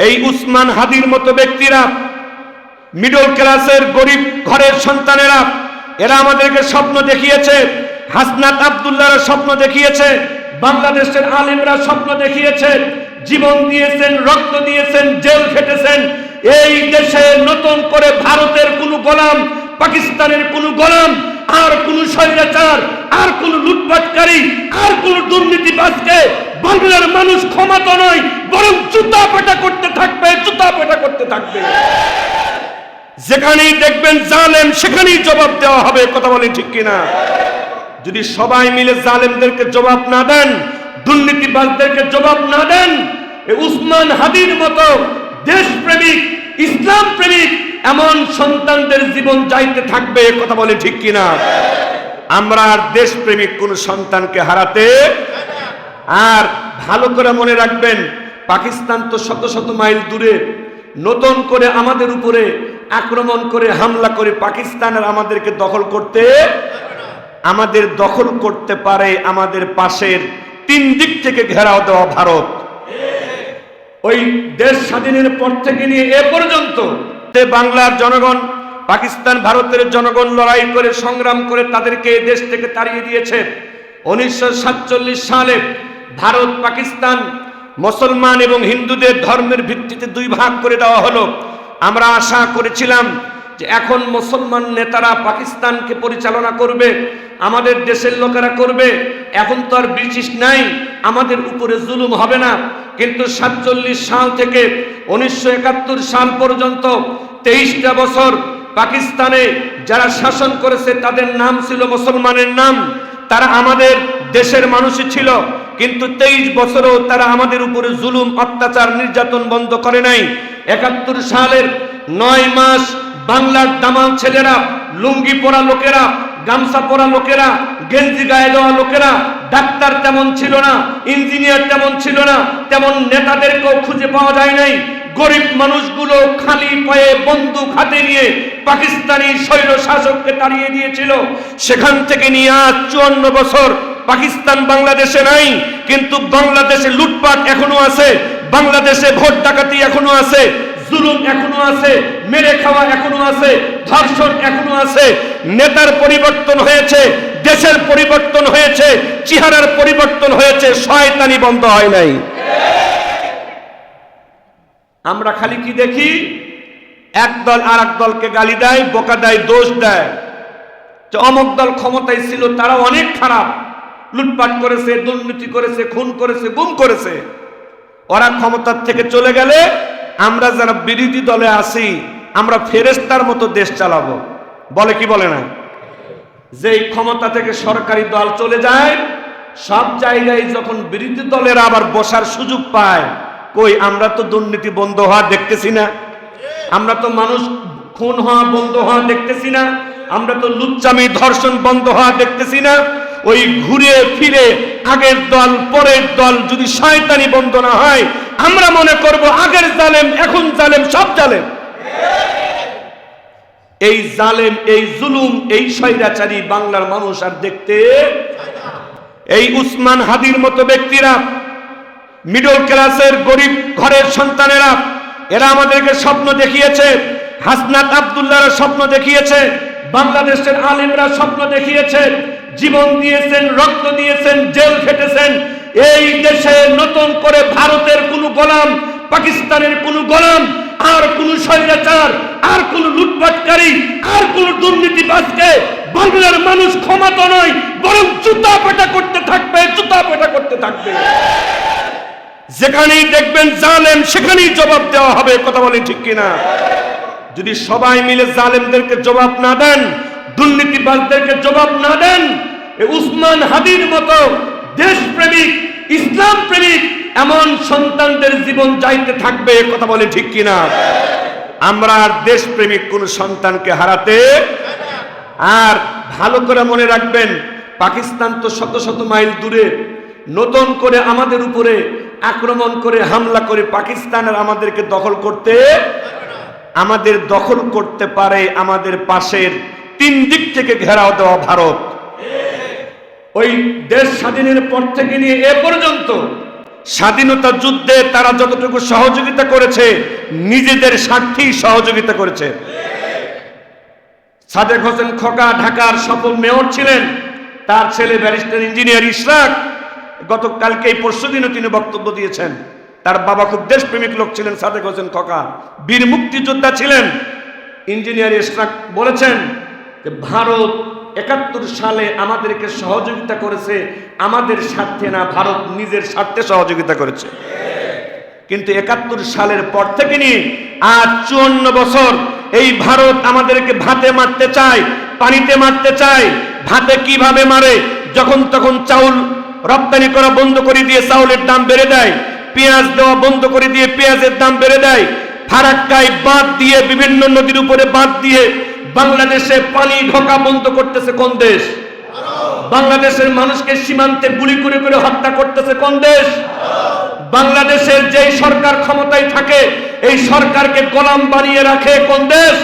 এই উসমান হাদির মতো ব্যক্তিরা, মিডল ক্লাসের গরিব ঘরের সন্তানেরা, এরা আমাদেরকে স্বপ্ন দেখিয়েছে। হাসনাত আব্দুল্লাহরা স্বপ্ন দেখিয়েছে, বাংলাদেশের আলেমরা স্বপ্ন দেখিয়েছে, জীবন দিয়েছেন, রক্ত দিয়েছেন, জেল খেটেছেন। এই দেশে নতুন করে ভারতের কোনো গোলাম, পাকিস্তানের কোনো গোলাম, আর কোন স্বৈরাচার, আর কোন লুটপাটকারী, আর কোন দুর্নীতিবাজকে বাংলার মানুষ ক্ষমতা নয়, বরং জুতা পেটা করতে থাকবে, জুতা পেটা করতে থাকবে। যেখানেই দেখবেন জালেম, সেখানেই জবাব দেওয়া হবে। কথা বলেন ঠিক কিনা? যদি সবাই মিলে জালেমদেরকে জবাব না দেন, দুর্নীতিবাজদেরকে জবাব না দেন, উসমান হাদির মতো দেশপ্রেমিক, ইসলাম প্রেমিক এমন সন্তানদের জীবন যাইতে থাকবে। কথা বলে ঠিক কিনা? আমরা আর দেশপ্রেমিক কোন সন্তানকে হারাতে। আর ভালো করে মনে রাখবেন, পাকিস্তান তো শত শত মাইল দূরে। নতুন করে আমাদের উপরে আক্রমণ করে, হামলা করে পাকিস্তানের আমাদেরকে দখল করতে পারে। আমাদের পাশের 3 দিক থেকে ঘেরাও দেওয়া ভারত। ওই দেশ স্বাধীনের পর থেকে নিয়ে এ পর্যন্ত বাংলার জনগণ, পাকিস্তান ভারতের জনগণ লড়াই করে, সংগ্রাম করে তাদেরকে এই দেশ থেকে তাড়িয়ে দিয়েছে। 1947 সালে ভারত পাকিস্তান মুসলমান এবং হিন্দুদের ধর্মের ভিত্তিতে 2 ভাগ করে দেওয়া হলো। আমরা আশা করেছিলাম যে এখন মুসলমান নেতারা পাকিস্তানকে পরিচালনা করবে, আমাদের দেশের লোকেরা করবে। এখন তো আর ব্রিটিশ নাই, আমাদের উপরে জুলুম হবে না। কিন্তু 47 সাল থেকে 1971 সাল পর্যন্ত 23টা বছর পাকিস্তানে যারা শাসন করেছে তাদের নাম ছিল মুসলমানের নাম। তারা আমাদের দেশের মানুষই ছিল, কিন্তু 23 বছরও তারা আমাদের উপরে জুলুম, অত্যাচার, নির্যাতন বন্ধ করে নাই। 71 সালের 9 মাস বাংলার দামাল ছেলেরা, লুঙ্গি পরা লোকেরা, গামছা পরা লোকেরা, গেঞ্জি গায়ে দেওয়া লোকেরা, ডাক্তার তেমন ছিল না, ইঞ্জিনিয়ার তেমন ছিল না, তেমন নেতাদেরকেও খুঁজে পাওয়া যায় নাই। গরিব মানুষগুলো খালি পায়ে বন্দুক হাতে নিয়ে পাকিস্তানি স্বৈর শাসককে তাড়িয়ে দিয়েছিল। সেখান থেকে নিয়ে আজ 54 বছর পাকিস্তান বাংলাদেশে নাই, কিন্তু বাংলাদেশে লুটপাট এখনো আছে, বাংলাদেশে ভোট ডাকাতি এখনো আছে, জুলুম এখনো আছে, মেরে খাওয়া এখনো আছে, ধর্ষণ এখনো আছে। নেতার পরিবর্তন হয়েছে, দেশের পরিবর্তন হয়েছে, চেহারার পরিবর্তন হয়েছে, শয়তানি বন্ধ হয় নাই। আমরা খালি কি দেখি? এক দল আর এক দলকে গালি দেয়, বোকা দেয়, দোষ দেয় যে অমুক দল ক্ষমতায় ছিল, তারা অনেক খারাপ, লুটপাট করেছে, দুর্নীতি করেছে, খুন করেছে, গুম করেছে। ওরা ক্ষমতার থেকে চলে গেলে আমরা যারা বিরোধী দলে আছি, আমরা ফেরেশতার মতো দেশ চালাবো। বলে কি বলে না? যেই ক্ষমতা থেকে সরকারি দল চলে যায়, সব জায়গায় যখন বিরোধী দলের আবার বসার সুযোগ পায়, কই আমরা তো দুর্নীতি বন্ধ হওয়া দেখতেছি না, আমরা তো মানুষ খুন হওয়া বন্ধ হওয়া দেখতেছি না, আমরা তো লুচ্চামি, ধর্ষণ বন্ধ হওয়া দেখতেছি না। ওই ঘুরে ফিরে আগের দল পরের দল যদি শয়তানি বন্ধ না হয়, আমরা মনে করব আগের জালেম, এখন জালেম, সব জালেম। এই জালেম, এই জুলুম, এই স্বৈরাচারী বাংলার মানুষ আর দেখতে। এই উসমান হাদির মতো ব্যক্তিরা, মিডল ক্লাসের গরিব ঘরের সন্তানেরা, এরা আমাদেরকে স্বপ্ন দেখিয়েছে। হাসনাত আব্দুল্লাহরা স্বপ্ন দেখিয়েছে, বাংলাদেশের আলেমরা স্বপ্ন দেখিয়েছে, জীবন দিয়েছেন, রক্ত দিয়েছেন, জেল খেটেছেন। এই দেশে নতুন করে ভারতের কোনো গোলাম, পাকিস্তানের কোনো গোলাম, আর কোন স্বৈরাচার, আর কোন লুটপাটকারী, আর কোন দুর্নীতিবাজকে বাংলার মানুষ ক্ষমতা নয়, বরং জুতা পেটা করতে থাকবে, জুতা পেটা করতে থাকবে। যেখানেই দেখবেন জালেম, সেখানেই জবাব দেওয়া হবে। কথা বলেন ঠিক কিনা? যদি সবাই মিলে জালেমদেরকে জবাব না দেন, দুর্নীতিবাজদেরকে জবাব না দেন, উসমান হাদির মতো দেশপ্রেমিক, ইসলাম প্রেমিক এমন সন্তানদের জীবন যাইতে থাকবে। কথা বলে ঠিক কিনা? আমরা আর দেশপ্রেমিক কোন সন্তানকে হারাতে। আর ভালো করে মনে রাখবেন, পাকিস্তান তো শত শত মাইল দূরে। নতুন করে আমাদের উপরে আক্রমণ করে, হামলা করে পাকিস্তানের আমাদেরকে দখল করতে পারে। আমাদের পাশের 3 দিক থেকে ঘেরাও দেওয়া ভারত। ওই দেশ স্বাধীনের পর থেকে নিয়ে এ পর্যন্ত স্বাধীনতা যুদ্ধে তারা যতটুকু সহযোগিতা করেছে নিজেদের স্বার্থেই সহযোগিতা করেছে। সাদেক হোসেন খোকা ঢাকার সফল মেয়র ছিলেন, তার ছেলে ব্যারিস্টার ইঞ্জিনিয়ার ইশরাক গতকালকে পরশুদিনও তিনি বক্তব্য দিয়েছেন। তার বাবা খুব দেশপ্রেমিক লোক ছিলেন, সাদেক হোসেন খোকা বীর মুক্তিযোদ্ধা ছিলেন। ইঞ্জিনিয়ার ইশরাক বলেছেন যে ভারত ৭১ সালে আমাদেরকে সহযোগিতা করেছে আমাদের স্বার্থে না, ভারত নিজের স্বার্থে সহযোগিতা করেছে। কিন্তু ৭১ সালের পর থেকে নিয়ে আজ ৫৪ বছর এই ভারত আমাদেরকে ভাতে মারতে চায়, পানিতে মারতে চায়। ভাতে কিভাবে মারে? যখন তখন চাউল রপ্তানি করা বন্ধ করে দিয়ে চাউলের দাম বেড়ে দেয়, পেঁয়াজ দেওয়া বন্ধ করে দিয়ে পেঁয়াজের দাম বেড়ে দেয়, ফারাক্কায় বাঁধ দিয়ে, বিভিন্ন নদীর উপরে বাঁধ দিয়ে বাংলাদেশে পানি ঢোকা বন্ধ করতেছে কোন দেশ? বাংলাদেশের মানুষকে সীমান্তে গুলি করে করে হত্যা করতেছে কোন দেশ? বাংলাদেশের যেই সরকার ক্ষমতায় থাকে এই সরকারকে গোলাম বানিয়ে রাখে কোন দেশ?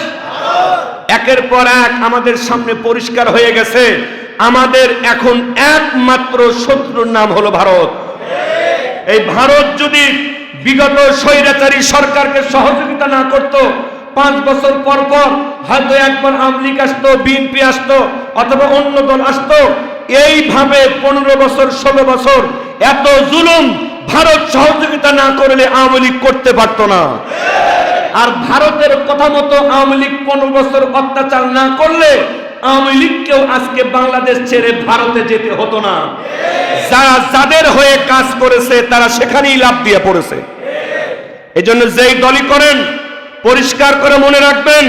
একের পর এক আমাদের সামনে পরিষ্কার হয়ে গেছে, আমাদের এখন একমাত্র শত্রুর নাম হলো ভারত। এই ভারত যদি বিগত স্বৈরাচারী সরকারকে সহযোগিতা না করত, 5 বছর পর পর হয়তো একবার আওয়ামী লীগ আসতো, বিএনপি আসতো, অথবা অন্য দল আসতো। এইভাবে 15 বছর 16 বছর এত জুলুম ভারত সহযোগিতা না করলে আওয়ামী লীগ করতে পারত না। আর ভারতের কথা মতো আওয়ামী লীগ 15 বছর অত্যাচার না করলে আওয়ামী লীগকেও আজকে বাংলাদেশ ছেড়ে ভারতে যেতে হতো না। যারা যাদের হয়ে কাজ করেছে তারা সেখানেই লাফ দিয়ে পড়েছে। এই জন্য যেই দলই করেন পরিষ্কার করে মনে রাখবেন,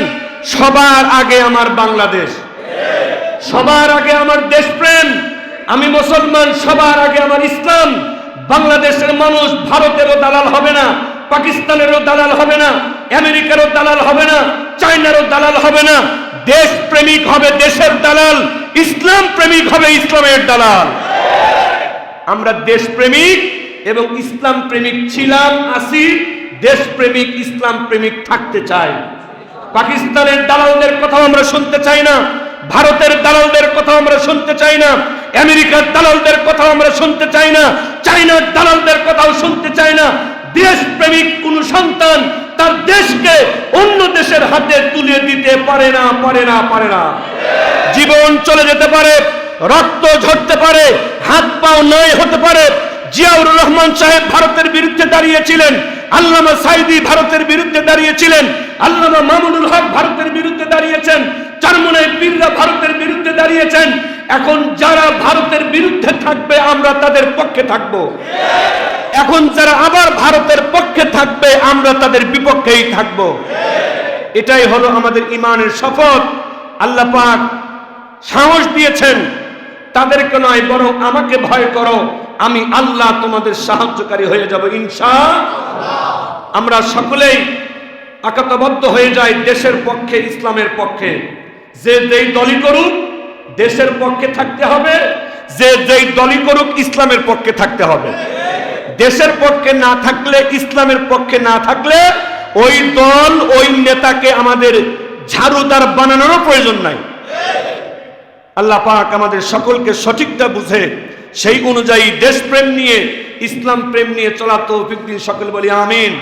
সবার আগে আমার বাংলাদেশ, সবার আগে আমার দেশপ্রেম। আমি মুসলমান, সবার আগে আমার ইসলাম। বাংলাদেশের মানুষ ভারতেরও দালাল হবে না, পাকিস্তানেরও দালাল হবে না, আমেরিকারও দালাল হবে না, চায়নারও দালাল হবে না। দেশ প্রেমিক হবে দেশের দালাল, ইসলাম প্রেমিক হবে ইসলামের দালাল। আমরা দেশ প্রেমিক এবং ইসলাম প্রেমিক ছিলাম, আছি, দেশ প্রেমিক ইসলাম প্রেমিক থাকতে চাই। পাকিস্তানের দালালদের কথা আমরা শুনতে চাই না, ভারতের দালালদের কথা আমরা শুনতে চাই না, আমেরিকার দালালদের কথা আমরা শুনতে চাই না, চায়নার দালালদের কথাও শুনতে চাই না। দেশ প্রেমিক কোন সন্তান তার দেশকে অন্য দেশের হাতে তুলে দিতে পারে না, পারে না, পারে না। জীবন চলে যেতে পারে, রক্ত ঝরতে পারে, হাত পাও নাই হতে পারে। জিয়াউর রহমান সাহেব ভারতের বিরুদ্ধে দাঁড়িয়েছিলেন, আল্লামা সাইদি ভারতের বিরুদ্ধে দাঁড়িয়েছিলেন, আল্লামা মামুনুল হক ভারতের বিরুদ্ধে দাঁড়িয়েছেন, চরমনাই পীররা ভারতের বিরুদ্ধে দাঁড়িয়েছেন। এখন যারা ভারতের বিরুদ্ধে থাকবে আমরা তাদের পক্ষে থাকব। এখন যারা আবার ভারতের পক্ষে থাকবে আমরা তাদের বিপক্ষেই থাকব। এটাই হলো আমাদের ঈমানের শপথ। আল্লাহ পাক সাহস দিয়েছেন, তাদেরকে নয় বরং আমাকে ভয় করো, আমি আল্লাহ তোমাদের সাহায্যকারী হয়ে যাব ইনশাআল্লাহ। আমরা সকলেই একাত্মবদ্ধ হয়ে যাই দেশের পক্ষে, ইসলামের পক্ষে। যে যেই দলই করুক দেশের পক্ষে থাকতে হবে, যে যেই দলই করুক ইসলামের পক্ষে থাকতে হবে। দেশের পক্ষে না থাকলে, ইসলামের পক্ষে না থাকলে ওই দল, ওই নেতাকে আমাদের ঝাড়ুদার বানানোর প্রয়োজন নাই। আল্লাহ পাক আমাদের সকলকে সঠিকটা বুঝে সেই অনুযায়ী দেশপ্রেম নিয়ে, ইসলাম প্রেম নিয়ে চলা তৌফিক দিন। সকল বলি আমিন।